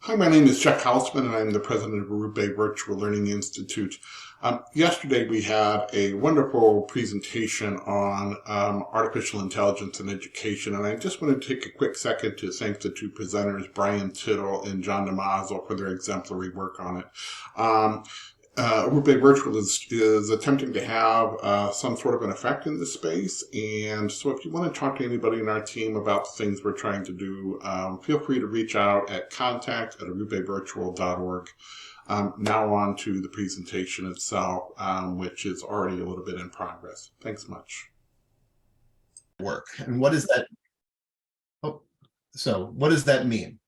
Hi, my name is Chuck Hausman, and I'm the president of Arube Virtual Learning Institute. Yesterday, we had a wonderful presentation on artificial intelligence in education, and I just want to take a quick second to thank the two presenters, Brian Tittle and John DeMazzo, for their exemplary work on it. Arube Virtual is attempting to have some sort of an effect in this space, and so if you want to talk to anybody in our team about the things we're trying to do, feel free to reach out at contact@arubevirtual.org. Now on to the presentation itself, which is already a little bit in progress. Thanks much. Work. And what does that, what does that mean?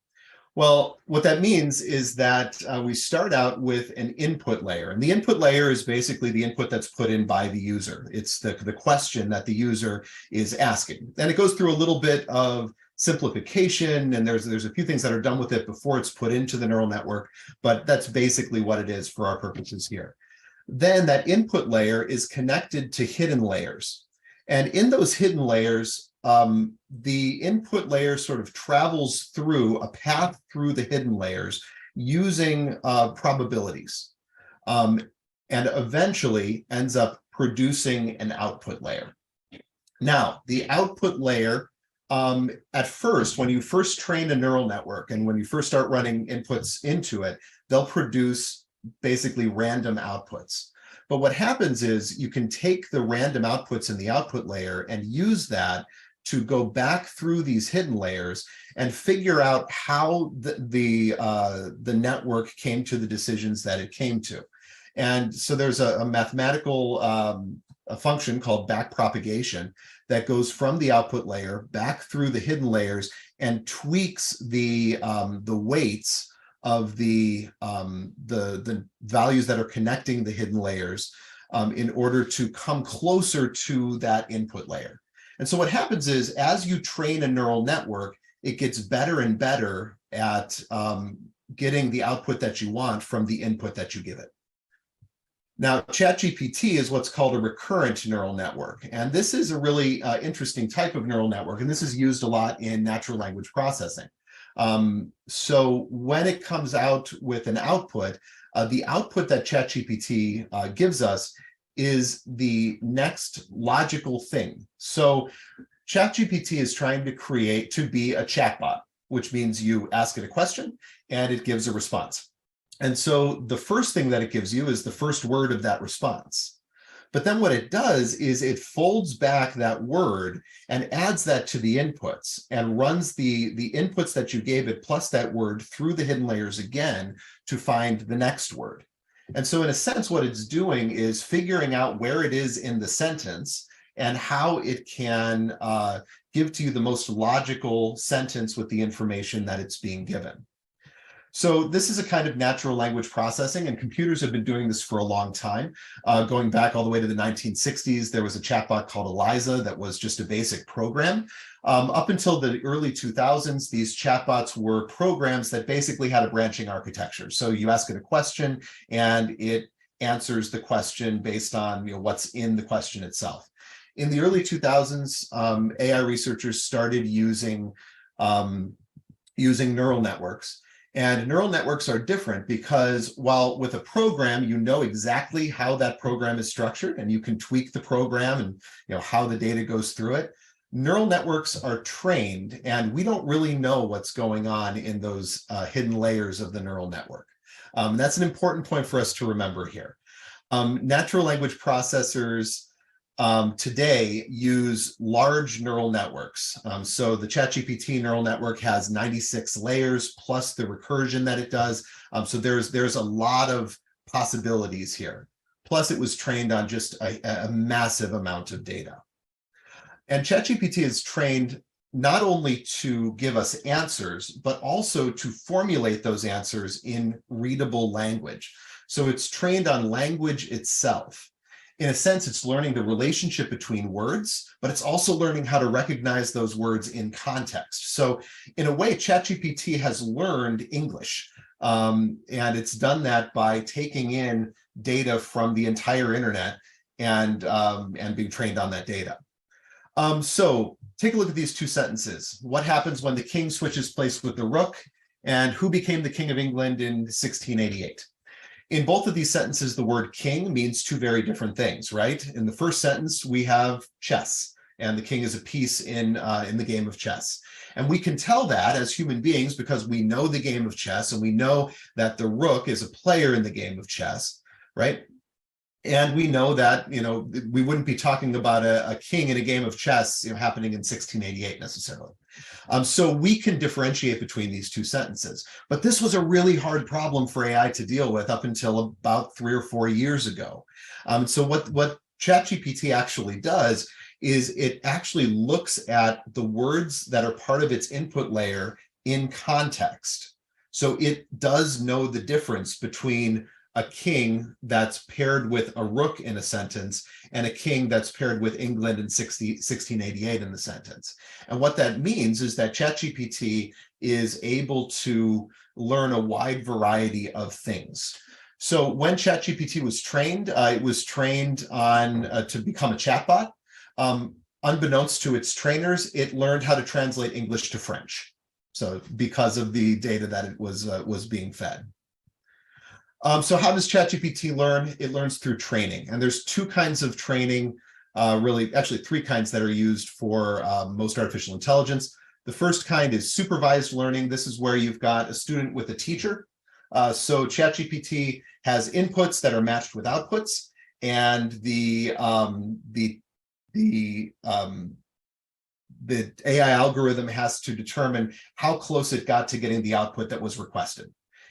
Well, what that means is that we start out with an input layer. And the input layer is basically the input that's put in by the user. It's the question that the user is asking. And it goes through a little bit of simplification, and there's a few things that are done with it before it's put into the neural network, but that's basically what it is for our purposes here. Then that input layer is connected to hidden layers. And in those hidden layers, the input layer sort of travels through a path through the hidden layers using probabilities, and eventually ends up producing an output layer. Now, the output layer, at first, when you first train a neural network and when you first start running inputs into it, they'll produce basically random outputs. But what happens is you can take the random outputs in the output layer and use that to go back through these hidden layers and figure out how the network came to the decisions that it came to. And so there's a mathematical a function called backpropagation that goes from the output layer back through the hidden layers and tweaks the weights of the values that are connecting the hidden layers in order to come closer to that input layer. And so what happens is, as you train a neural network, it gets better and better at getting the output that you want from the input that you give it. Now, ChatGPT is what's called a recurrent neural network. And this is a really interesting type of neural network. And this is used a lot in natural language processing. So when it comes out with an output, the output that ChatGPT gives us is the next logical thing. So ChatGPT is trying to be a chatbot, which means you ask it a question and it gives a response. And so the first thing that it gives you is the first word of that response. But then what it does is it folds back that word and adds that to the inputs and runs the inputs that you gave it plus that word through the hidden layers again to find the next word. And so in a sense, what it's doing is figuring out where it is in the sentence and how it can give to you the most logical sentence with the information that it's being given. So this is a kind of natural language processing, and computers have been doing this for a long time. Going back all the way to the 1960s, there was a chatbot called Eliza that was just a basic program. Up until the early 2000s, these chatbots were programs that basically had a branching architecture. So you ask it a question and it answers the question based on what's in the question itself. In the early 2000s, AI researchers started using neural networks. And neural networks are different because while with a program, you know exactly how that program is structured and you can tweak the program and how the data goes through it, neural networks are trained and we don't really know what's going on in those hidden layers of the neural network. That's an important point for us to remember here. Natural language processors today use large neural networks. So the ChatGPT neural network has 96 layers plus the recursion that it does. So there's a lot of possibilities here. Plus it was trained on just a massive amount of data. And ChatGPT is trained not only to give us answers, but also to formulate those answers in readable language. So it's trained on language itself. In a sense, it's learning the relationship between words, but it's also learning how to recognize those words in context. So in a way, ChatGPT has learned English, and it's done that by taking in data from the entire internet and being trained on that data. So take a look at these two sentences. What happens when the king switches place with the rook? and who became the King of England in 1688. In both of these sentences, the word king means two very different things, right? In the first sentence, we have chess, and the king is a piece in the game of chess. And we can tell that as human beings because we know the game of chess, and we know that the rook is a player in the game of chess, right? And we know that, we wouldn't be talking about a king in a game of chess, happening in 1688 necessarily. So we can differentiate between these two sentences. But this was a really hard problem for AI to deal with up until about 3 or 4 years ago. So what ChatGPT actually does is it actually looks at the words that are part of its input layer in context. So it does know the difference between a king that's paired with a rook in a sentence and a king that's paired with England in 1688 in the sentence. And what that means is that ChatGPT is able to learn a wide variety of things. So when ChatGPT was trained, it was trained on to become a chatbot. Unbeknownst to its trainers, it learned how to translate English to French. So because of the data that it was being fed. So how does ChatGPT learn? It learns through training. And there's two kinds of training, actually three kinds that are used for most artificial intelligence. The first kind is supervised learning. This is where you've got a student with a teacher. So ChatGPT has inputs that are matched with outputs, and the AI algorithm has to determine how close it got to getting the output that was requested.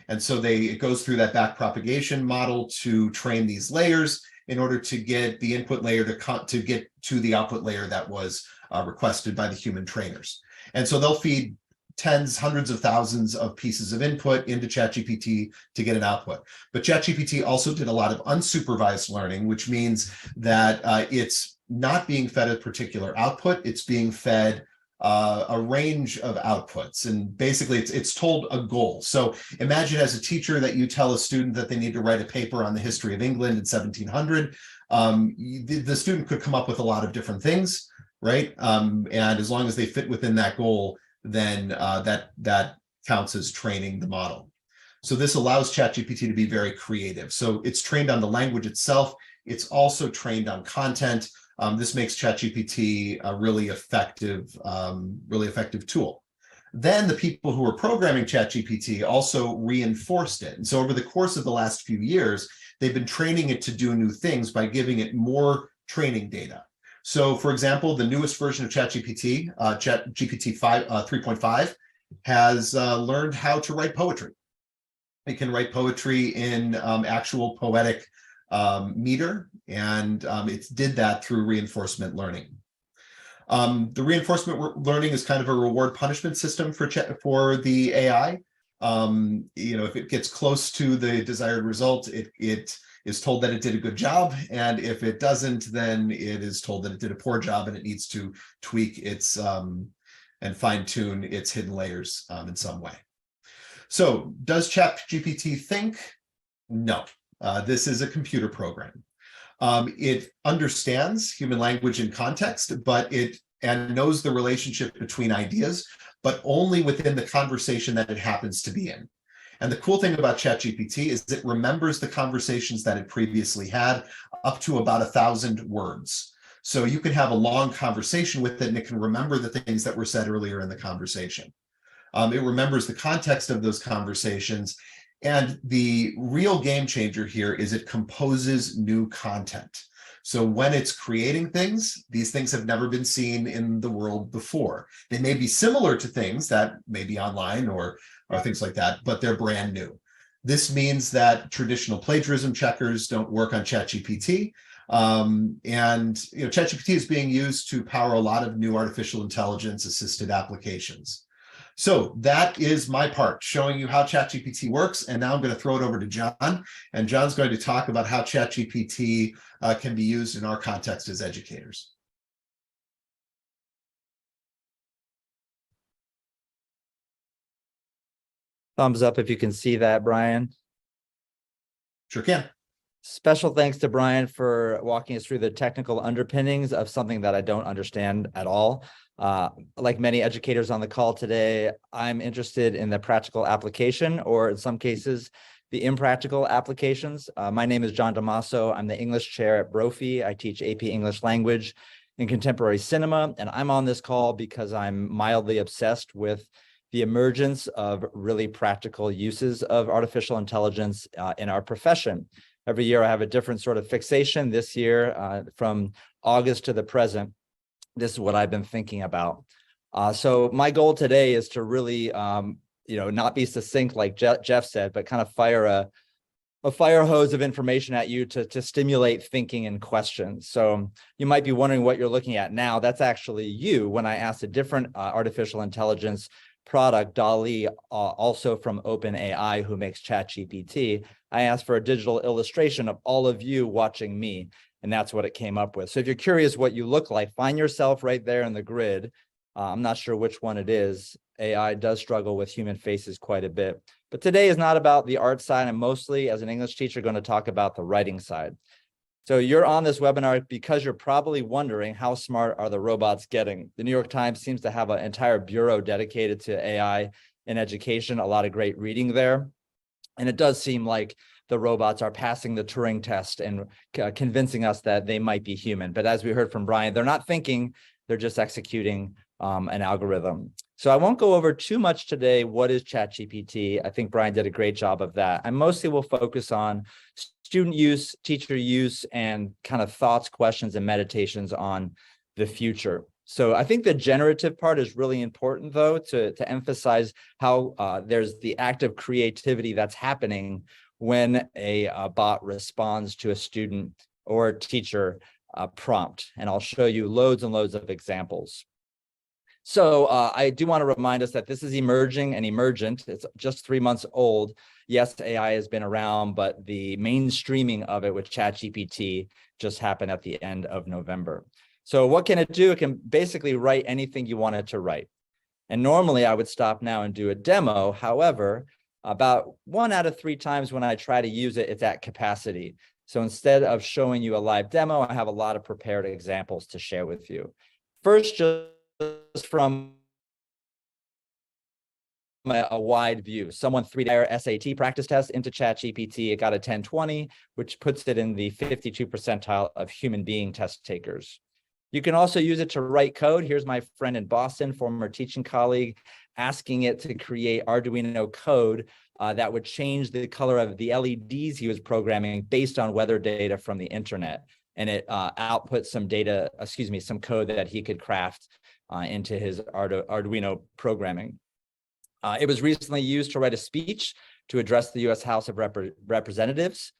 And so it goes through that back propagation model to train these layers in order to get the input layer to get to the output layer that was requested by the human trainers. And so they'll feed tens, hundreds of thousands of pieces of input into ChatGPT to get an output. But ChatGPT also did a lot of unsupervised learning, which means that it's not being fed a particular output, it's being fed a range of outputs, and basically it's told a goal. So imagine as a teacher that you tell a student that they need to write a paper on the history of England in 1700. The student could come up with a lot of different things, right? And as long as they fit within that goal, then that counts as training the model. So this allows ChatGPT to be very creative. So it's trained on the language itself. It's also trained on content. This makes ChatGPT a really effective tool. Then the people who are programming ChatGPT also reinforced it. And so over the course of the last few years, they've been training it to do new things by giving it more training data. So for example, the newest version of ChatGPT, ChatGPT 3.5, has learned how to write poetry. It can write poetry in actual poetic meter, and it did that through reinforcement learning. The reinforcement learning is kind of a reward punishment system for the AI. If it gets close to the desired result, it is told that it did a good job, and if it doesn't, then it is told that it did a poor job and it needs to tweak its and fine-tune its hidden layers in some way. So does ChatGPT think? No. This is a computer program. It understands human language and context, and knows the relationship between ideas, but only within the conversation that it happens to be in. And the cool thing about ChatGPT is it remembers the conversations that it previously had up to about 1,000 words. So you can have a long conversation with it, and it can remember the things that were said earlier in the conversation. It remembers the context of those conversations. And the real game changer here is it composes new content. So when it's creating things, these things have never been seen in the world before. They may be similar to things that may be online or things like that, but they're brand new. This means that traditional plagiarism checkers don't work on ChatGPT. ChatGPT is being used to power a lot of new artificial intelligence assisted applications. So that is my part, showing you how ChatGPT works. And now I'm going to throw it over to John. And John's going to talk about how ChatGPT can be used in our context as educators. Thumbs up if you can see that, Brian. Sure can. Special thanks to Brian for walking us through the technical underpinnings of something that I don't understand at all. Like many educators on the call today, I'm interested in the practical application, or in some cases, the impractical applications. My name is John Damaso. I'm the English chair at Brophy. I teach AP English Language and Contemporary Cinema, and I'm on this call because I'm mildly obsessed with the emergence of really practical uses of artificial intelligence in our profession. Every year I have a different sort of fixation. This year, from August to the present, this is what I've been thinking about. So my goal today is to really, not be succinct like Jeff said, but kind of fire a fire hose of information at you to stimulate thinking and questions. So you might be wondering what you're looking at now. That's actually you. When I asked a different artificial intelligence product, DALL-E, also from OpenAI, who makes ChatGPT, I asked for a digital illustration of all of you watching me, and that's what it came up with. So if you're curious what you look like, find yourself right there in the grid. I'm not sure which one it is. AI does struggle with human faces quite a bit. But today is not about the art side. I'm mostly, as an English teacher, going to talk about the writing side. So you're on this webinar because you're probably wondering, how smart are the robots getting? The New York Times seems to have an entire bureau dedicated to AI in education, a lot of great reading there. And it does seem like the robots are passing the Turing test and convincing us that they might be human. But as we heard from Brian, they're not thinking, they're just executing an algorithm. So I won't go over too much today. What is ChatGPT? I think Brian did a great job of that. I mostly will focus on student use, teacher use, and kind of thoughts, questions, and meditations on the future. So I think the generative part is really important, though, to emphasize how there's the active creativity that's happening when a bot responds to a student or teacher prompt. And I'll show you loads and loads of examples. So I do want to remind us that this is emerging and emergent. It's just 3 months old. Yes, AI has been around, but the mainstreaming of it with ChatGPT just happened at the end of November. So what can it do? It can basically write anything you want it to write. And normally I would stop now and do a demo. However, about 1 out of 3 times when I try to use it, it's at capacity. So instead of showing you a live demo, I have a lot of prepared examples to share with you. First, just from a wide view. Someone 3-hour SAT practice test into ChatGPT. It got a 1020, which puts it in the 52nd percentile of human being test takers. You can also use it to write code. Here's my friend in Boston, former teaching colleague, asking it to create Arduino code that would change the color of the LEDs he was programming based on weather data from the internet. And it outputs some data, some code that he could craft into his Arduino programming. It was recently used to write a speech to address the U.S. House of Representatives.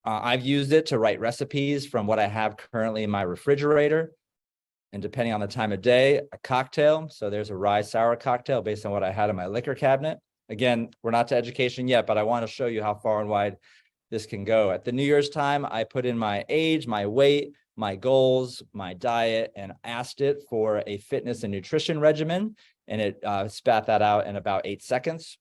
I've used it to write recipes from what I have currently in my refrigerator. And depending on the time of day, a cocktail. So there's a rye sour cocktail based on what I had in my liquor cabinet. Again, we're not to education yet, but I want to show you how far and wide this can go. At the New Year's time, I put in my age, my weight, my goals, my diet, and asked it for a fitness and nutrition regimen. And it spat that out in about 8 seconds.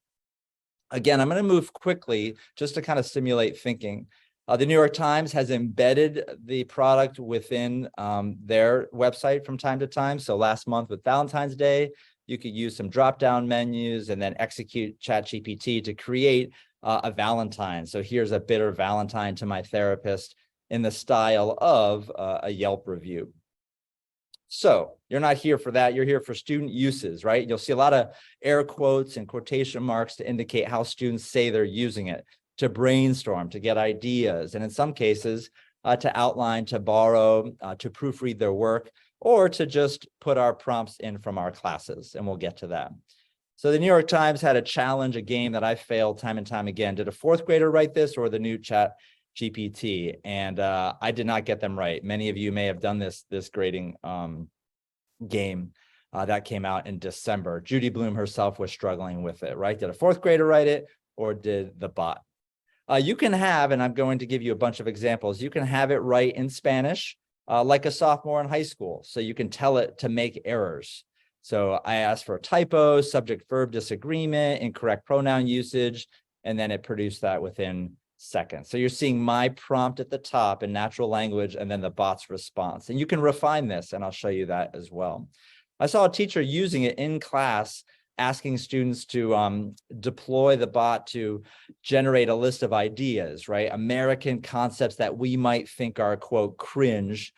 Again, I'm going to move quickly just to kind of stimulate thinking. The New York Times has embedded the product within their website from time to time. So last month with Valentine's Day, you could use some drop-down menus and then execute ChatGPT to create a Valentine. So here's a bitter Valentine to my therapist in the style of a Yelp review. So you're not here for that. You're here for student uses, right? You'll see a lot of air quotes and quotation marks to indicate how students say they're using it, to brainstorm, to get ideas, and in some cases, to outline, to borrow, to proofread their work, or to just put our prompts in from our classes, and we'll get to that. So the New York Times had a challenge, a game that I failed time and time again. Did a 4th grader write this or the new ChatGPT? And I did not get them right. Many of you may have done this grading game that came out in December. Judy Bloom herself was struggling with it, right? Did a 4th grader write it or did the bot? You can have, and I'm going to give you a bunch of examples, you can have it write in Spanish like a sophomore in high school. So you can tell it to make errors. So I asked for typos, subject verb disagreement, incorrect pronoun usage, and then it produced that within seconds. So you're seeing my prompt at the top in natural language and then the bot's response. And you can refine this, and I'll show you that as well. I saw a teacher using it in class, asking students to deploy the bot to generate a list of ideas, right? American concepts that we might think are, quote, cringe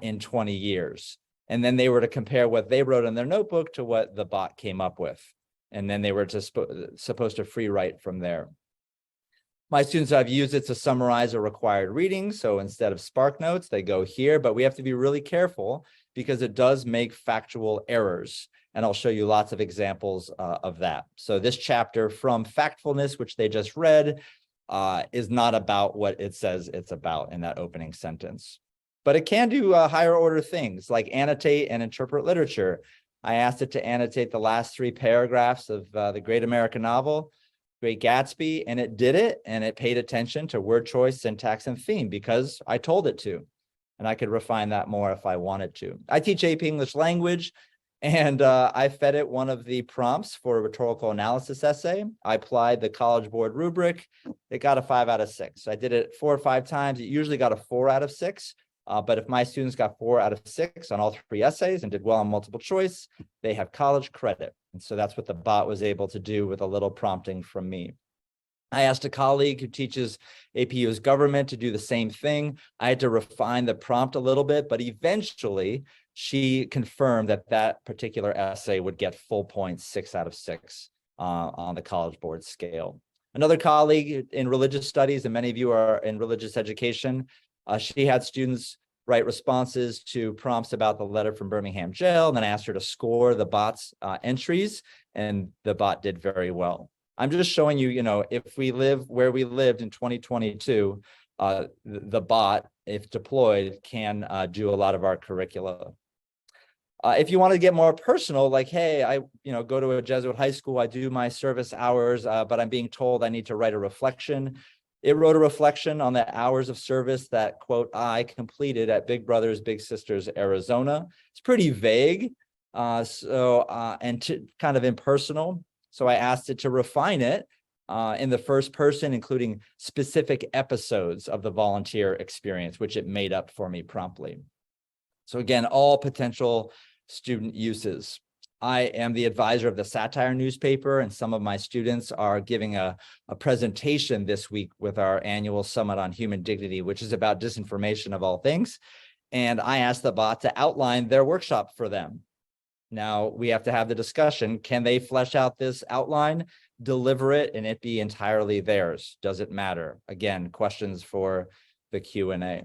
in 20 years. And then they were to compare what they wrote in their notebook to what the bot came up with. And then they were supposed to free write from there. My students have used it to summarize a required reading. So instead of Spark Notes, they go here, but we have to be really careful because it does make factual errors. And I'll show you lots of examples of that. So this chapter from Factfulness, which they just read, is not about what it says it's about in that opening sentence. But it can do higher order things like annotate and interpret literature. I asked it to annotate the last 3 paragraphs of the great American novel, Great Gatsby, and it did it, and it paid attention to word choice, syntax, and theme because I told it to, and I could refine that more if I wanted to. I teach AP English language, and I fed it one of the prompts for a rhetorical analysis essay. I applied the College Board rubric. It got a 5 out of 6. I did it 4 or 5 times. It usually got a 4 out of 6. But if my students got 4 out of 6 on all 3 essays and did well on multiple choice, they have college credit. And so that's what the bot was able to do with a little prompting from me. I asked a colleague who teaches AP US government to do the same thing. I had to refine the prompt a little bit, but eventually she confirmed that that particular essay would get full points, 6 out of 6 on the College Board scale. Another colleague in religious studies, and many of you are in religious education, she had students write responses to prompts about the letter from Birmingham jail, and then I asked her to score the bot's entries, and the bot did very well. I'm just showing you, if we live where we lived in 2022, the bot, if deployed, can do a lot of our curricula. If you want to get more personal, like, hey, I go to a Jesuit high school, I do my service hours, but I'm being told I need to write a reflection. It wrote a reflection on the hours of service that, quote, I completed at Big Brothers Big Sisters Arizona. It's pretty vague, and kind of impersonal. So I asked it to refine it in the first person, including specific episodes of the volunteer experience, which it made up for me promptly. So again, all potential student uses. I am the advisor of the Satire newspaper, and some of my students are giving a presentation this week with our annual Summit on Human Dignity, which is about disinformation of all things. And I asked the bot to outline their workshop for them. Now we have to have the discussion. Can they flesh out this outline, deliver it, and it be entirely theirs? Does it matter? Again, questions for the Q&A.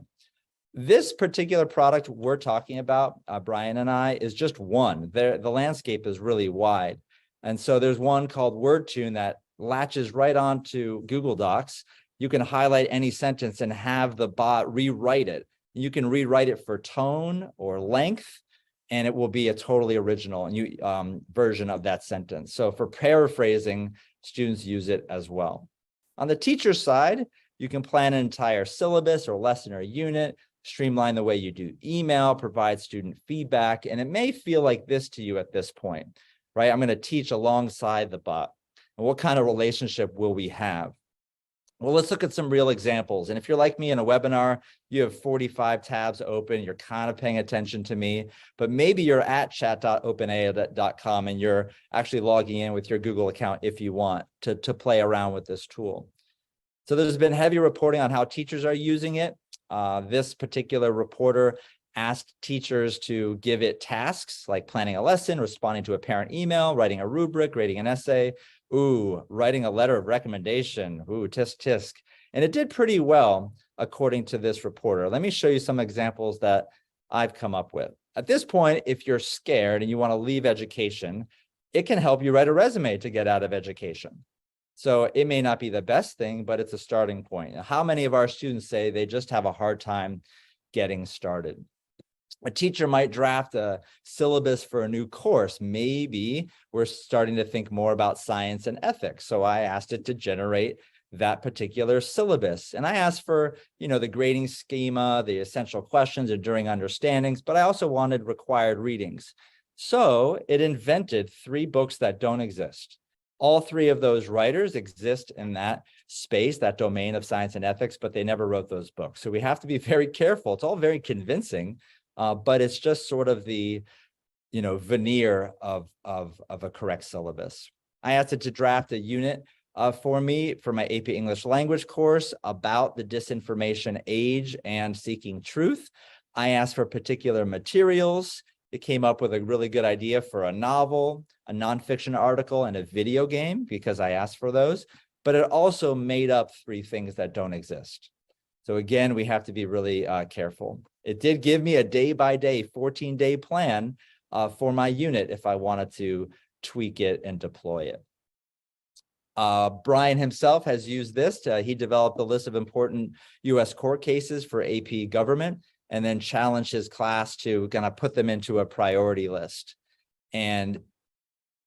This particular product we're talking about, Brian and I, is just one. The landscape is really wide. And so there's one called WordTune that latches right onto Google Docs. You can highlight any sentence and have the bot rewrite it. You can rewrite it for tone or length, and it will be a totally original version of that sentence. So for paraphrasing, students use it as well. On the teacher side, you can plan an entire syllabus or lesson or unit, streamline the way you do email, provide student feedback, and it may feel like this to you at this point, right? I'm going to teach alongside the bot. And what kind of relationship will we have? Well, let's look at some real examples. And if you're like me in a webinar, you have 45 tabs open, you're kind of paying attention to me, but maybe you're at chat.openai.com and you're actually logging in with your Google account if you want to play around with this tool. So there's been heavy reporting on how teachers are using it. This particular reporter asked teachers to give it tasks like planning a lesson, responding to a parent email, writing a rubric, grading an essay, writing a letter of recommendation, tisk tisk. And it did pretty well, according to this reporter. Let me show you some examples that I've come up with. At this point, if you're scared and you want to leave education, it can help you write a resume to get out of education. So it may not be the best thing, but it's a starting point. How many of our students say they just have a hard time getting started? A teacher might draft a syllabus for a new course. Maybe we're starting to think more about science and ethics. So I asked it to generate that particular syllabus. And I asked for, the grading schema, the essential questions, enduring understandings, but I also wanted required readings. So it invented 3 books that don't exist. All three of those writers exist in that space, that domain of science and ethics, but they never wrote those books. So we have to be very careful. It's all very convincing, but it's just sort of the, veneer of a correct syllabus. I asked it to draft a unit for me for my AP English language course about the disinformation age and seeking truth. I asked for particular materials. It came up with a really good idea for a novel, a nonfiction article, and a video game because I asked for those. But it also made up 3 things that don't exist. So again, we have to be really careful. It did give me a day-by-day, 14-day plan for my unit if I wanted to tweak it and deploy it. Brian himself has used this. He developed a list of important U.S. court cases for AP government and then challenged his class to kind of put them into a priority list. And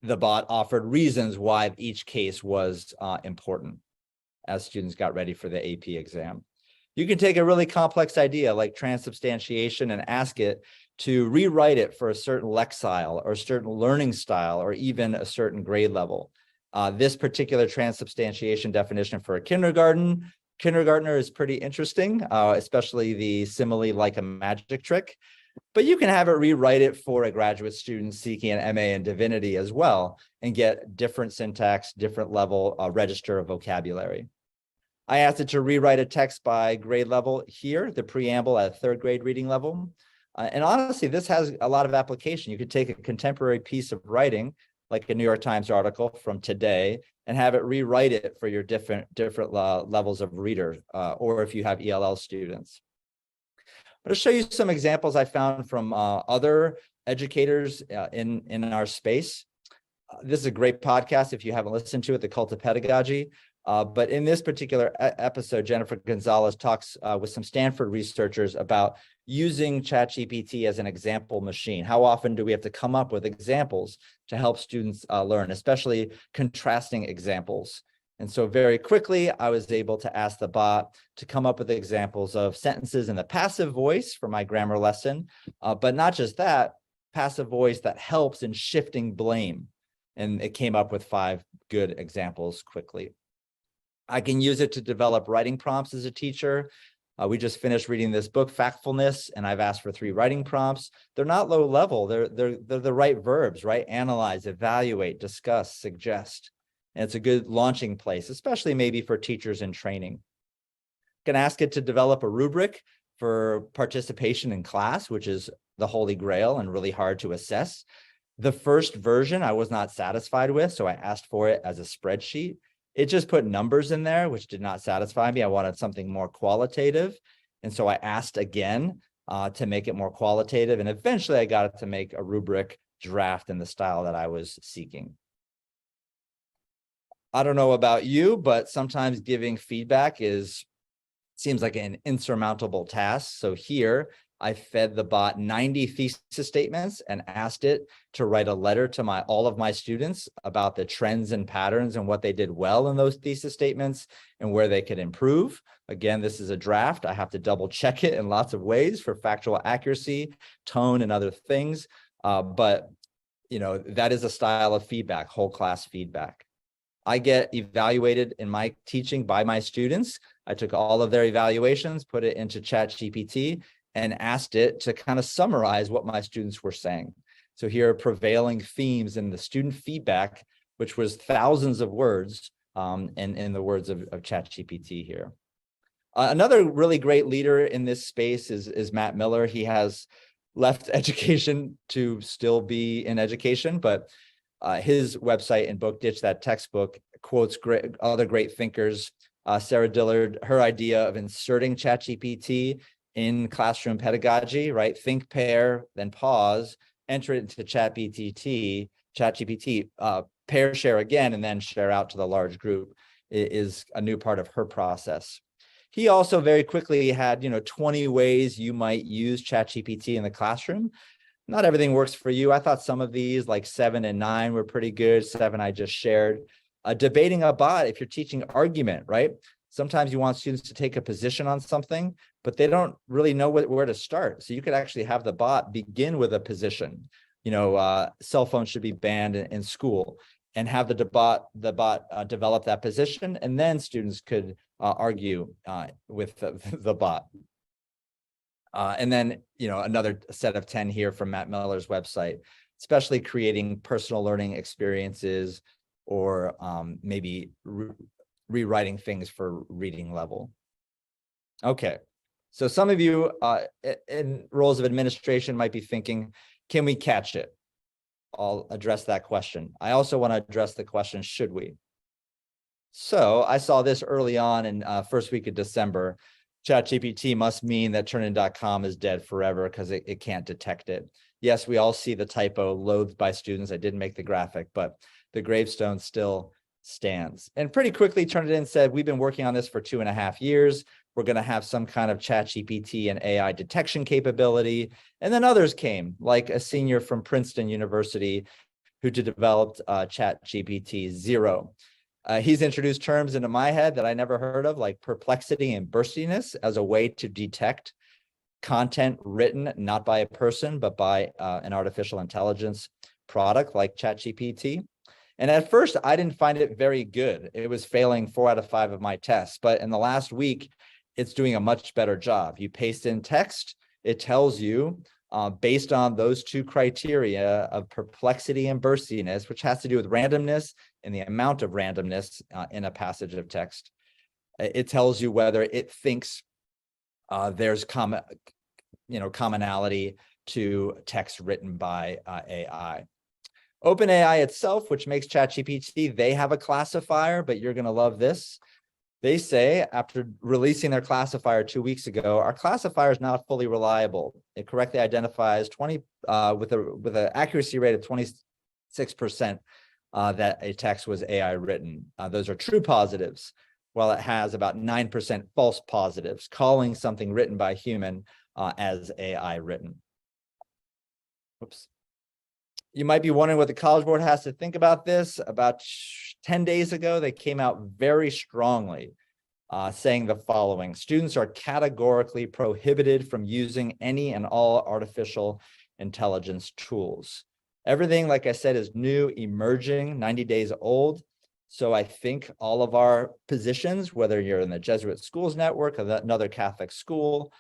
the bot offered reasons why each case was important as students got ready for the AP exam. You can take a really complex idea like transubstantiation and ask it to rewrite it for a certain lexile or a certain learning style or even a certain grade level. This particular transubstantiation definition for a kindergartner is pretty interesting, especially the simile like a magic trick. But you can have it rewrite it for a graduate student seeking an MA in divinity as well and get different syntax, different level register of vocabulary. I asked it to rewrite a text by grade level here, the preamble at 3rd grade reading level. And honestly, this has a lot of application. You could take a contemporary piece of writing, like a New York Times article from today, and have it rewrite it for your different levels of reader, or if you have ELL students. I'm going to show you some examples I found from other educators in our space. This is a great podcast if you haven't listened to it, The Cult of Pedagogy. But in this particular episode, Jennifer Gonzalez talks with some Stanford researchers about using ChatGPT as an example machine. How often do we have to come up with examples to help students learn, especially contrasting examples? And so very quickly, I was able to ask the bot to come up with examples of sentences in the passive voice for my grammar lesson, but not just that, passive voice that helps in shifting blame. And it came up with 5 good examples quickly. I can use it to develop writing prompts as a teacher. We just finished reading this book, Factfulness, and I've asked for 3 writing prompts. They're not low level. They're the right verbs, right? Analyze, evaluate, discuss, suggest. And it's a good launching place, especially maybe for teachers in training. Can ask it to develop a rubric for participation in class, which is the holy grail and really hard to assess. The first version I was not satisfied with, so I asked for it as a spreadsheet. It just put numbers in there, which did not satisfy me. I wanted something more qualitative. And so I asked again to make it more qualitative. And eventually I got it to make a rubric draft in the style that I was seeking. I don't know about you, but sometimes giving feedback seems like an insurmountable task. So here I fed the bot 90 thesis statements and asked it to write a letter to all of my students about the trends and patterns and what they did well in those thesis statements and where they could improve. Again, this is a draft. I have to double check it in lots of ways for factual accuracy, tone, and other things. But that is a style of feedback, whole class feedback. I get evaluated in my teaching by my students. I took all of their evaluations, put it into ChatGPT, and asked it to kind of summarize what my students were saying. So here are prevailing themes in the student feedback, which was thousands of words in the words of ChatGPT here. Another really great leader in this space is Matt Miller. He has left education to still be in education, but his website and book, Ditch That Textbook, quotes other great thinkers. Sarah Dillard, her idea of inserting ChatGPT in classroom pedagogy, right? Think, pair, then pause, enter it into ChatGPT, pair, share again, and then share out to the large group is a new part of her process. He also very quickly had, 20 ways you might use ChatGPT in the classroom. Not everything works for you. I thought some of these, like 7 and 9, were pretty good. 7 I just shared. Debating a bot, if you're teaching argument, right? Sometimes you want students to take a position on something, but they don't really know where to start. So you could actually have the bot begin with a position. Cell phones should be banned in school. and have the bot develop that position, and then students could argue with the bot. And then, another set of 10 here from Matt Miller's website, especially creating personal learning experiences or maybe rewriting things for reading level. Okay, so some of you in roles of administration might be thinking, can we catch it? I'll address that question. I also want to address the question, should we? So I saw this early on in first week of December. ChatGPT must mean that Turnitin.com is dead forever because it can't detect it. Yes, we all see the typo loathed by students. I didn't make the graphic, but the gravestone still stands. And pretty quickly, Turnitin said, we've been working on this for 2.5 years. We're going to have some kind of ChatGPT and AI detection capability. And then others came, like a senior from Princeton University who developed ChatGPT 0. He's introduced terms into my head that I never heard of, like perplexity and burstiness, as a way to detect content written not by a person, but by an artificial intelligence product like ChatGPT. And at first, I didn't find it very good. It was failing 4 out of 5 of my tests. But in the last week, it's doing a much better job. You paste in text, it tells you, based on those 2 criteria of perplexity and burstiness, which has to do with randomness and the amount of randomness in a passage of text, it tells you whether it thinks there's commonality to text written by AI. OpenAI itself, which makes ChatGPT, they have a classifier, but you're going to love this. They say, after releasing their classifier 2 weeks ago, our classifier is not fully reliable. It correctly identifies with an accuracy rate of 26% that a text was AI written. Those are true positives, while it has about 9% false positives, calling something written by a human as AI written. Oops. You might be wondering what the College Board has to think about this. About 10 days ago, they came out very strongly saying the following: students are categorically prohibited from using any and all artificial intelligence tools. Everything, like I said, is new, emerging, 90 days old. So I think all of our positions, whether you're in the Jesuit Schools Network or another Catholic school,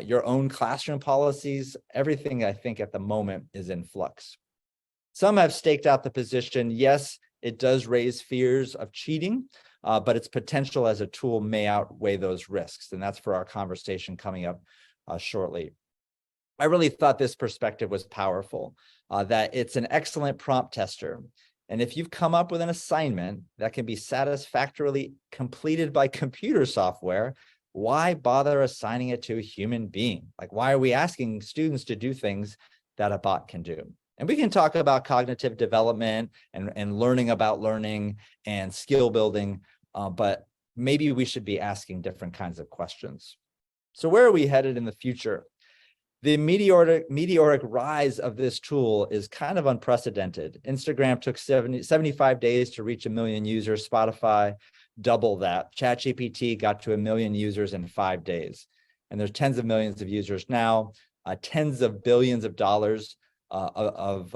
your own classroom policies, everything I think at the moment is in flux. Some have staked out the position, yes, it does raise fears of cheating, but its potential as a tool may outweigh those risks. And that's for our conversation coming up shortly. I really thought this perspective was powerful, that it's an excellent prompt tester. And if you've come up with an assignment that can be satisfactorily completed by computer software, why bother assigning it to a human being? Like, why are we asking students to do things that a bot can do? And we can talk about cognitive development and learning about learning and skill building, but maybe we should be asking different kinds of questions. So where are we headed in the future? The meteoric rise of this tool is kind of unprecedented. Instagram took 75 days to reach 1 million users. Spotify, double that. ChatGPT got to 1 million users in 5 days. And there's tens of millions of users now, tens of billions of dollars of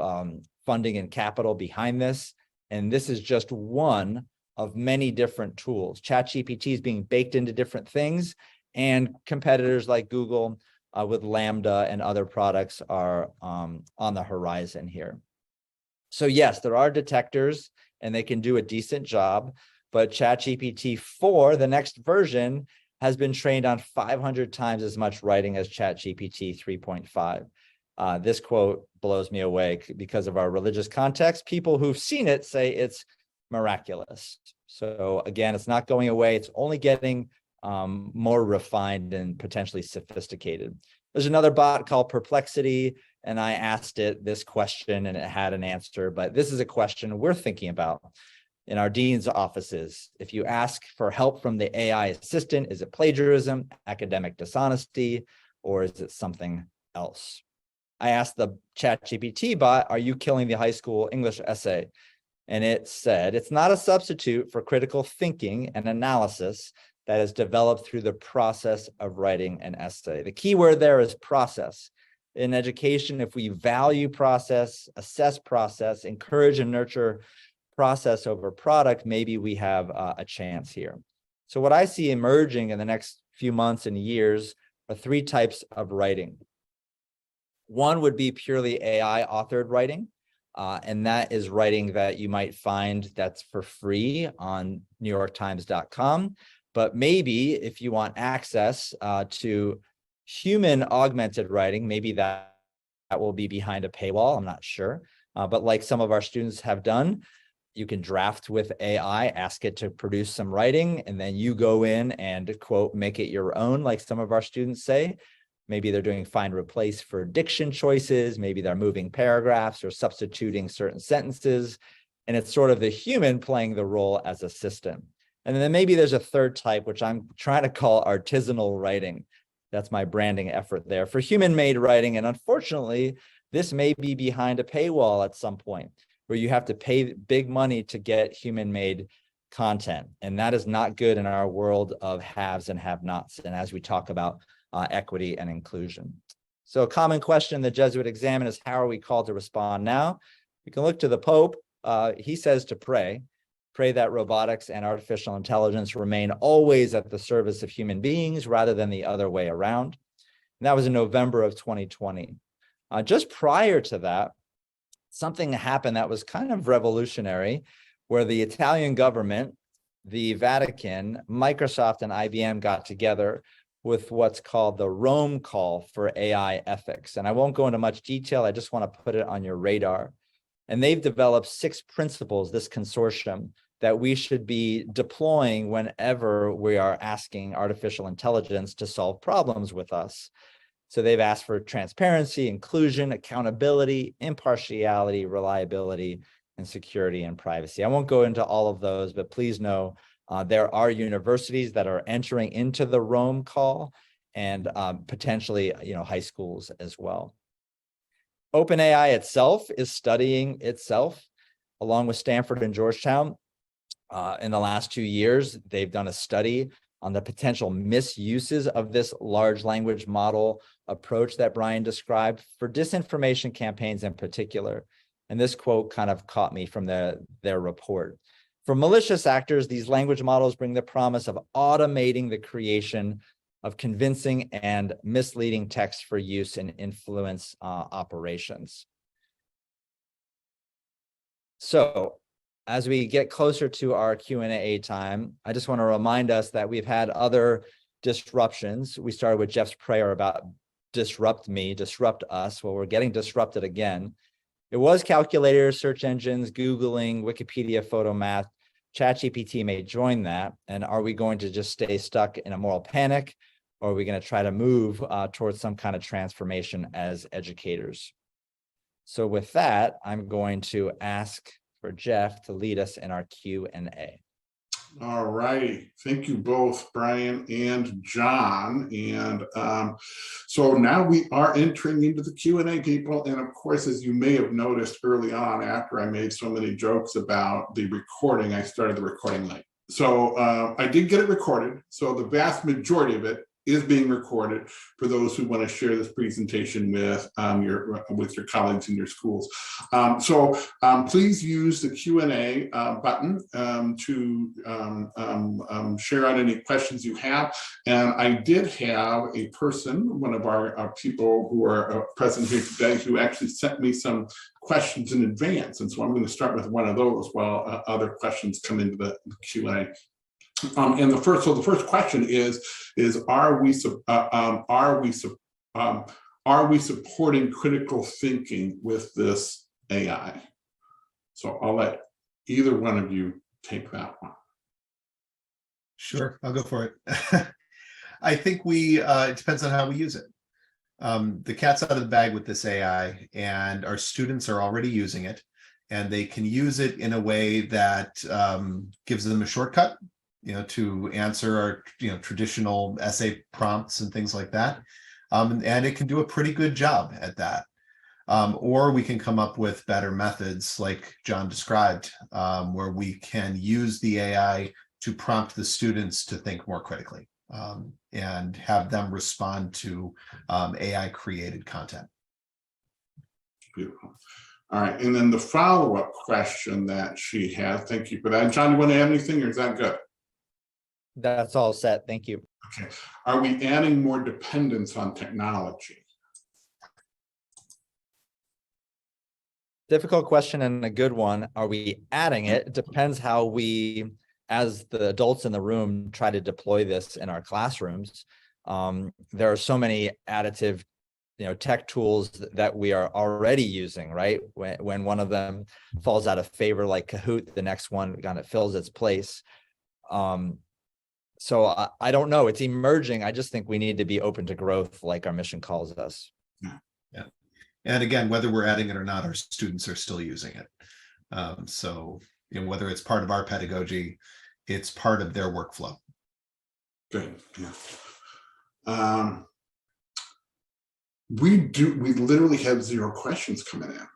funding and capital behind this. And this is just one of many different tools. ChatGPT is being baked into different things, and competitors like Google with Lambda and other products are on the horizon here. So yes, there are detectors and they can do a decent job, but ChatGPT 4, the next version, has been trained on 500 times as much writing as ChatGPT 3.5. This quote blows me away because of our religious context. People who've seen it say it's miraculous. So again, it's not going away. It's only getting more refined and potentially sophisticated. There's another bot called Perplexity, and I asked it this question and it had an answer, but this is a question we're thinking about in our dean's offices. If you ask for help from the AI assistant, is it plagiarism, academic dishonesty, or is it something else? I asked the ChatGPT bot, are you killing the high school English essay? And it said, it's not a substitute for critical thinking and analysis that is developed through the process of writing an essay. The key word there is process. In education, if we value process, assess process, encourage and nurture process over product, maybe we have a chance here. So what I see emerging in the next few months and years are three types of writing. One would be purely AI authored writing, and that is writing that you might find that's for free on NewYorkTimes.com. But maybe if you want access to human augmented writing, maybe that will be behind a paywall. I'm not sure. But like some of our students have done, you can draft with AI, ask it to produce some writing, and then you go in and, quote, make it your own, like some of our students say. Maybe they're doing find replace for diction choices. Maybe they're moving paragraphs or substituting certain sentences. And it's sort of the human playing the role as assistant. And then maybe there's a third type, which I'm trying to call artisanal writing. That's my branding effort there for human-made writing. And unfortunately, this may be behind a paywall at some point, where you have to pay big money to get human-made content. And that is not good in our world of haves and have-nots. And as we talk about equity and inclusion. So a common question in the Jesuit examine is, how are we called to respond now? We can look to the Pope. He says to pray that robotics and artificial intelligence remain always at the service of human beings rather than the other way around. And that was in November of 2020. Just prior to that, something happened that was kind of revolutionary, where the Italian government, the Vatican, Microsoft, and IBM got together with what's called the Rome Call for AI ethics. And I won't go into much detail. I just want to put it on your radar. And they've developed 6 principles, this consortium, that we should be deploying whenever we are asking artificial intelligence to solve problems with us. So they've asked for transparency, inclusion, accountability, impartiality, reliability, and security and privacy. I won't go into all of those, but please know there are universities that are entering into the Rome Call, and potentially, high schools as well. OpenAI itself is studying itself along with Stanford and Georgetown. In the last 2 years, they've done a study on the potential misuses of this large language model approach that Brian described for disinformation campaigns in particular. And this quote kind of caught me from their report. For malicious actors, these language models bring the promise of automating the creation of convincing and misleading text for use in influence operations. So as we get closer to our Q&A time, I just want to remind us that we've had other disruptions. We started with Jeff's prayer about disrupt me, disrupt us. Well, we're getting disrupted again. It was calculators, search engines, Googling, Wikipedia, PhotoMath. ChatGPT may join that. And are we going to just stay stuck in a moral panic, or are we going to try to move towards some kind of transformation as educators? So with that, I'm going to ask for Jeff to lead us in our Q&A. All right. Thank you both, Brian and John. And so now we are entering into the Q&A, people. And of course, as you may have noticed early on, after I made so many jokes about the recording, I started the recording late. So I did get it recorded. So the vast majority of it is being recorded for those who want to share this presentation with your colleagues in your schools. So please use the Q&A button to share out any questions you have. And I did have a person, one of our people who are present here today, who actually sent me some questions in advance. And so I'm going to start with one of those while other questions come into the Q&A. And the first question is are we supporting critical thinking with this AI? So I'll let either one of you take that one. Sure, I'll go for it. I think it depends on how we use it. The cat's out of the bag with this AI, and our students are already using it, and they can use it in a way that gives them a shortcut, to answer our, traditional essay prompts and things like that. And it can do a pretty good job at that. Or we can come up with better methods like John described, where we can use the AI to prompt the students to think more critically and have them respond to AI created content. Beautiful. All right, and then the follow-up question that she has, thank you for that. John, you want to add anything, or is that good? That's all set. Thank you. Okay. Are we adding more dependence on technology? Difficult question and a good one. Are we adding it? It depends how we, as the adults in the room, try to deploy this in our classrooms. There are so many additive, tech tools that we are already using, right? When one of them falls out of favor, like Kahoot, the next one kind of fills its place. So I don't know. It's emerging. I just think we need to be open to growth, like our mission calls us. Yeah. And again, whether we're adding it or not, our students are still using it. So, whether it's part of our pedagogy, it's part of their workflow. Good. Yeah. We literally have 0 questions coming in,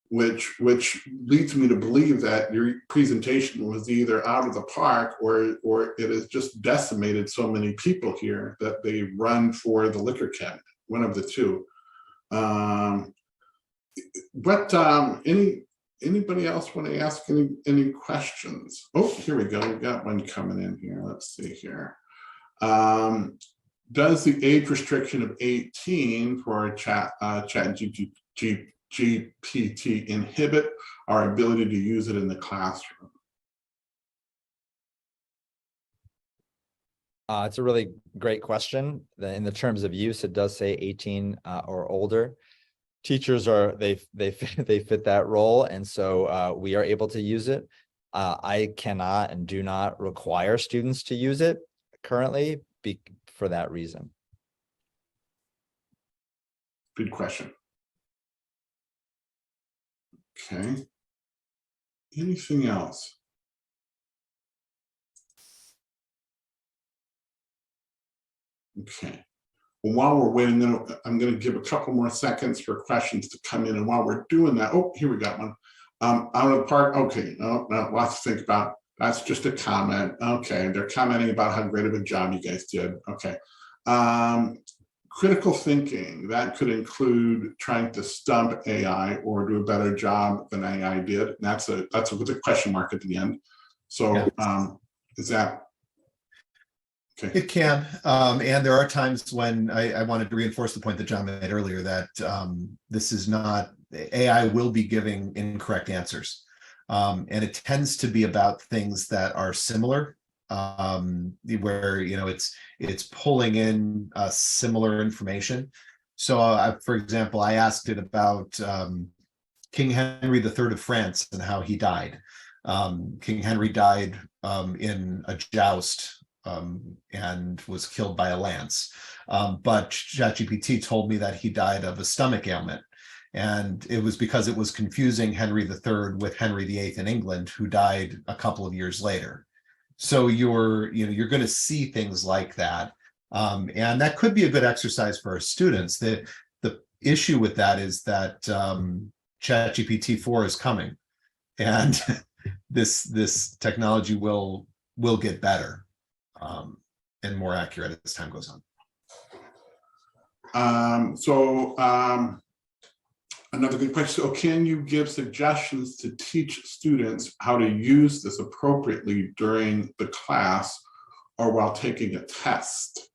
which leads me to believe that your presentation was either out of the park or it has just decimated so many people here that they run for the liquor cabinet, one of the two. Anybody else want to ask any questions? Oh, here we go. We got one coming in here. Let's see here. Does the age restriction of 18 for ChatGPT inhibit our ability to use it in the classroom? It's a really great question. In the terms of use, it does say 18 or older. Teachers they fit that role, and so we are able to use it. I cannot and do not require students to use it currently for that reason. Good question. Okay. Anything else? Okay. Well, while we're waiting, I'm going to give a couple more seconds for questions to come in. And while we're doing that, oh, here we got one. Out of the park. Okay, no, lots to think about. That's just a comment. Okay, they're commenting about how great of a job you guys did. Okay. Critical thinking, that could include trying to stump AI or do a better job than AI did. And that's a question mark at the end. So is that okay? It can, and there are times when I wanted to reinforce the point that John made earlier that this is not, AI will be giving incorrect answers. And it tends to be about things that are similar, where it's pulling in similar information. So, for example, I asked it about King Henry III of France and how he died. King Henry died in a joust and was killed by a lance. But ChatGPT told me that he died of a stomach ailment. And it was because it was confusing Henry III with Henry VIII in England, who died a couple of years later. So you're going to see things like that. And that could be a good exercise for our students. The issue with that is that ChatGPT 4 is coming, and this technology will get better and more accurate as time goes on. Another good question. So can you give suggestions to teach students how to use this appropriately during the class or while taking a test?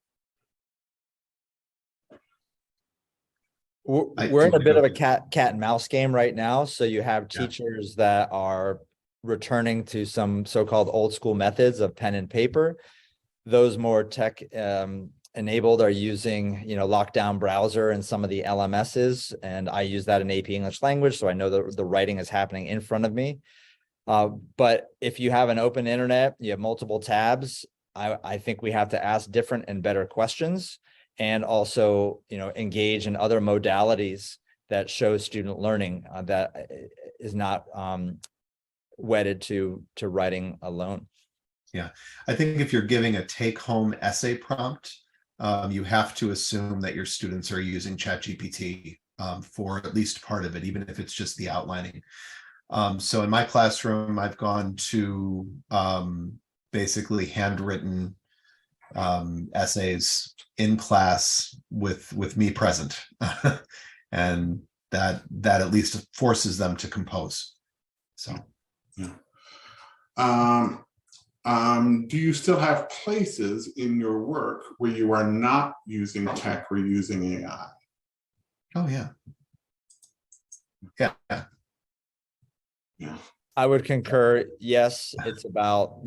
We're in a bit of a cat and mouse game right now. So you have teachers that are returning to some so-called old school methods of pen and paper. Those more tech enabled are using, lockdown browser and some of the LMSs. And I use that in AP English language. So I know that the writing is happening in front of me. But if you have an open internet, you have multiple tabs, I think we have to ask different and better questions, and also, engage in other modalities that show student learning that is not wedded to writing alone. Yeah, I think if you're giving a take-home essay prompt, you have to assume that your students are using ChatGPT for at least part of it, even if it's just the outlining. So in my classroom, I've gone to basically handwritten essays in class with me present. And that at least forces them to compose. So Yeah. Do you still have places in your work where you are not using tech or using AI? oh yeah. Yeah. Yeah. I would concur. Yes, it's about,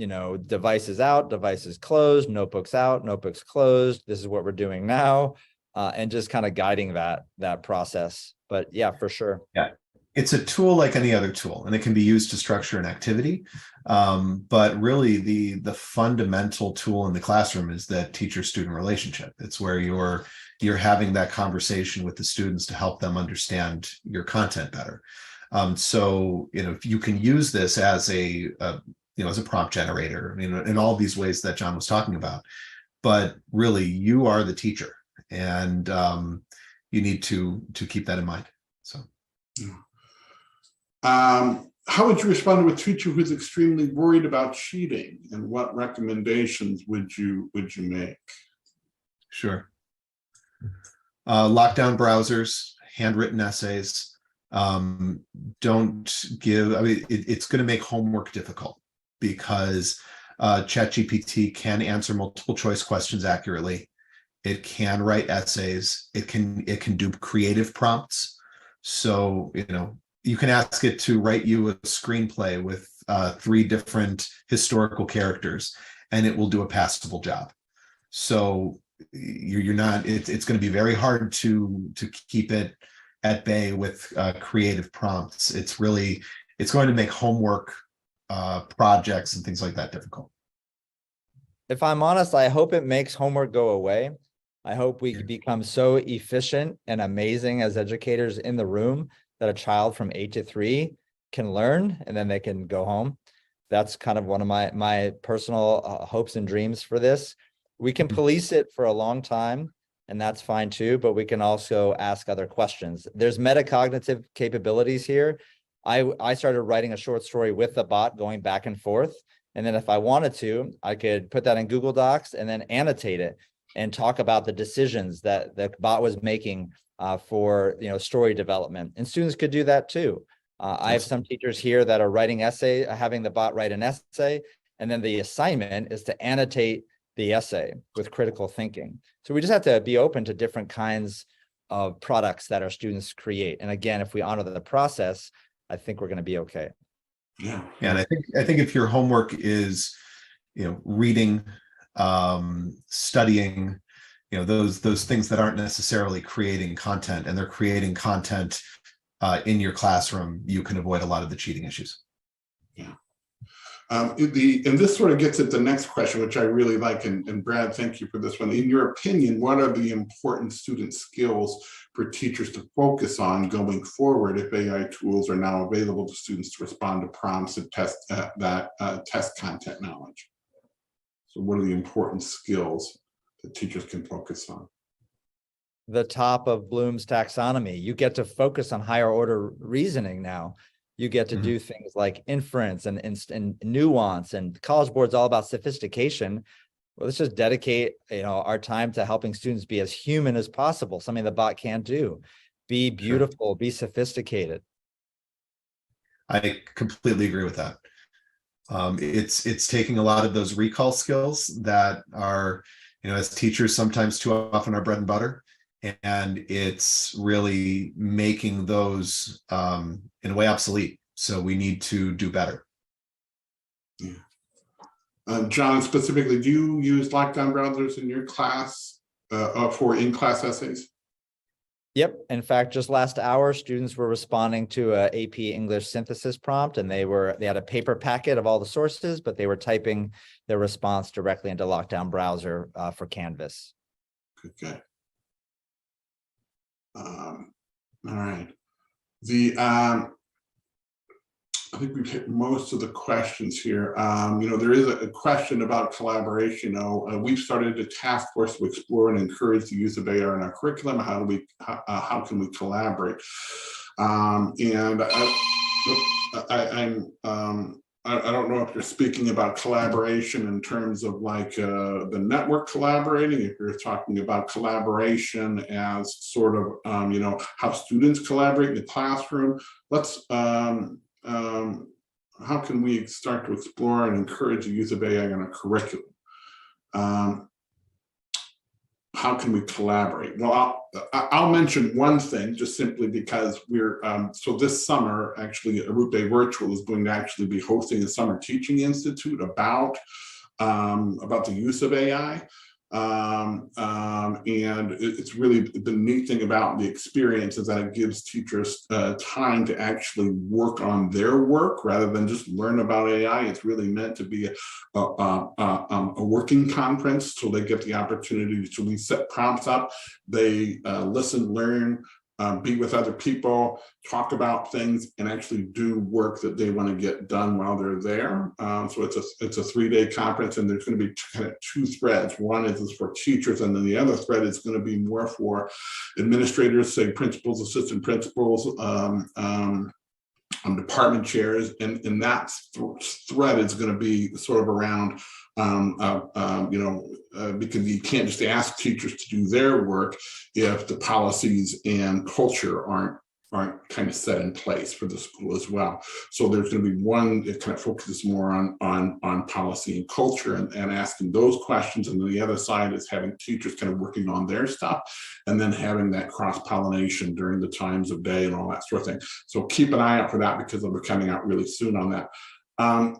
devices out, devices closed, notebooks out, notebooks closed. This is what we're doing now. And just kind of guiding that process. But yeah, for sure. Yeah. It's a tool like any other tool, and it can be used to structure an activity. But really the fundamental tool in the classroom is that teacher-student relationship. It's where you're having that conversation with the students to help them understand your content better. So, if you can use this as as a prompt generator, in all these ways that John was talking about, but really you are the teacher, and you need to keep that in mind. So. How would you respond to a teacher who's extremely worried about cheating, and what recommendations would you make? Sure. Lockdown browsers, handwritten essays. Don't give, it's going to make homework difficult because ChatGPT can answer multiple choice questions accurately. It can write essays. It can do creative prompts. So, you can ask it to write you a screenplay with 3 different historical characters, and it will do a passable job. So you're not, it's going to be very hard to keep it at bay with creative prompts. It's going to make homework projects and things like that difficult. If I'm honest, I hope it makes homework go away. I hope we become so efficient and amazing as educators in the room that a child from 8 to 3 can learn and then they can go home. That's kind of one of my personal hopes and dreams for this. We can police it for a long time, and that's fine too, but we can also ask other questions. There's metacognitive capabilities here. I started writing a short story with the bot going back and forth. And then if I wanted to, I could put that in Google Docs and then annotate it and talk about the decisions that the bot was making for story development. And students could do that too. I have some teachers here that are writing having the bot write an essay, and then the assignment is to annotate the essay with critical thinking. So we just have to be open to different kinds of products that our students create. And again, if we honor the process, I think we're going to be okay. Yeah. And I think if your homework is, reading, studying, those things that aren't necessarily creating content, and they're creating content in your classroom, you can avoid a lot of the cheating issues. Yeah. And this sort of gets at the next question, which I really like, and Brad, thank you for this one. In your opinion, what are the important student skills for teachers to focus on going forward if AI tools are now available to students to respond to prompts and test content knowledge? So what are the important skills that teachers can focus on? The top of Bloom's taxonomy. You get to focus on higher order reasoning now. You get to do things like inference and nuance, and College Board's all about sophistication. Well, let's just dedicate our time to helping students be as human as possible, something the bot can't do. Be beautiful, be sophisticated. I completely agree with that. It's taking a lot of those recall skills that are, as teachers, sometimes too often our bread and butter, and it's really making those in a way obsolete. So we need to do better. Yeah. John, specifically, do you use lockdown browsers in your class for in-class essays? Yep. In fact, just last hour, students were responding to a AP English synthesis prompt, and they had a paper packet of all the sources, but they were typing their response directly into Lockdown browser for Canvas. Good. All right. I think we've hit most of the questions here. There is a question about collaboration. We've started a task force to explore and encourage the use of AI in our curriculum. How can we collaborate? And I'm I don't know if you're speaking about collaboration in terms of like the network collaborating, if you're talking about collaboration as sort of, you know, how students collaborate in the classroom. Let's, how can we start to explore and encourage the use of AI in a curriculum? How can we collaborate? Well, I'll mention one thing just simply because we're, so this summer, actually, Root Bay Virtual is going to actually be hosting a Summer Teaching Institute about the use of AI. And it's really the neat thing about the experience is that it gives teachers time to actually work on their work rather than just learn about AI. It's really meant to be a working conference, so they get the opportunity to we set prompts up, they listen, learn, be with other people, talk about things, and actually do work that they want to get done while they're there. So it's a 3-day conference, and there's going to be kind of 2 threads. One is for teachers, and then the other thread is going to be more for administrators, say principals, assistant principals, department chairs, and that thread is going to be sort of around, you know, because you can't just ask teachers to do their work if the policies and culture aren't kind of set in place for the school as well. So there's going to be one that kind of focuses more on policy and culture and asking those questions, and then the other side is having teachers kind of working on their stuff, and then having that cross-pollination during the times of day and all that sort of thing. So keep an eye out for that because they'll be coming out really soon on that.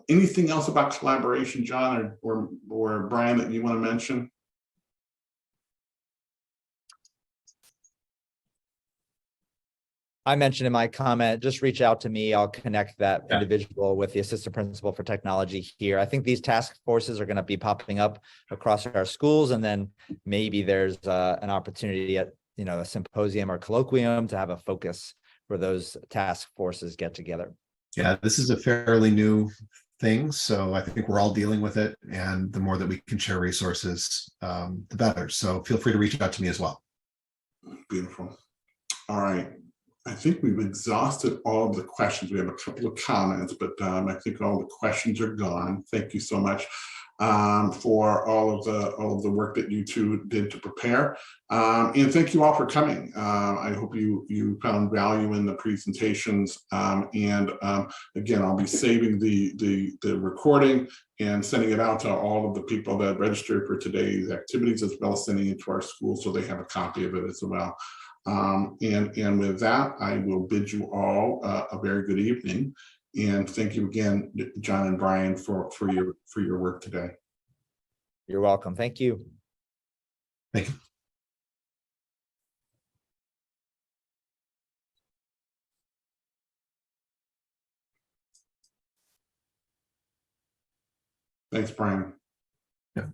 Anything else about collaboration, John or Brian, that you want to mention? I mentioned in my comment, just reach out to me. I'll connect that individual with the assistant principal for technology here. I think these task forces are going to be popping up across our schools, and then maybe there's an opportunity at, you know, a symposium or colloquium to have a focus where those task forces get together. Yeah, this is a fairly new thing, so I think we're all dealing with it, and the more that we can share resources, the better. So feel free to reach out to me as well. Beautiful. All right. I think we've exhausted all of the questions. We have a couple of comments, but I think all the questions are gone. Thank you so much for all of the work that you two did to prepare, and thank you all for coming. I hope you found value in the presentations, and again, I'll be saving the recording and sending it out to all of the people that registered for today's activities, as well as sending it to our school so they have a copy of it as well. And with that, I will bid you all a very good evening, and thank you again, John and Brian, for your work today. You're welcome. Thank you. Thank you. Thanks, Brian. Yeah.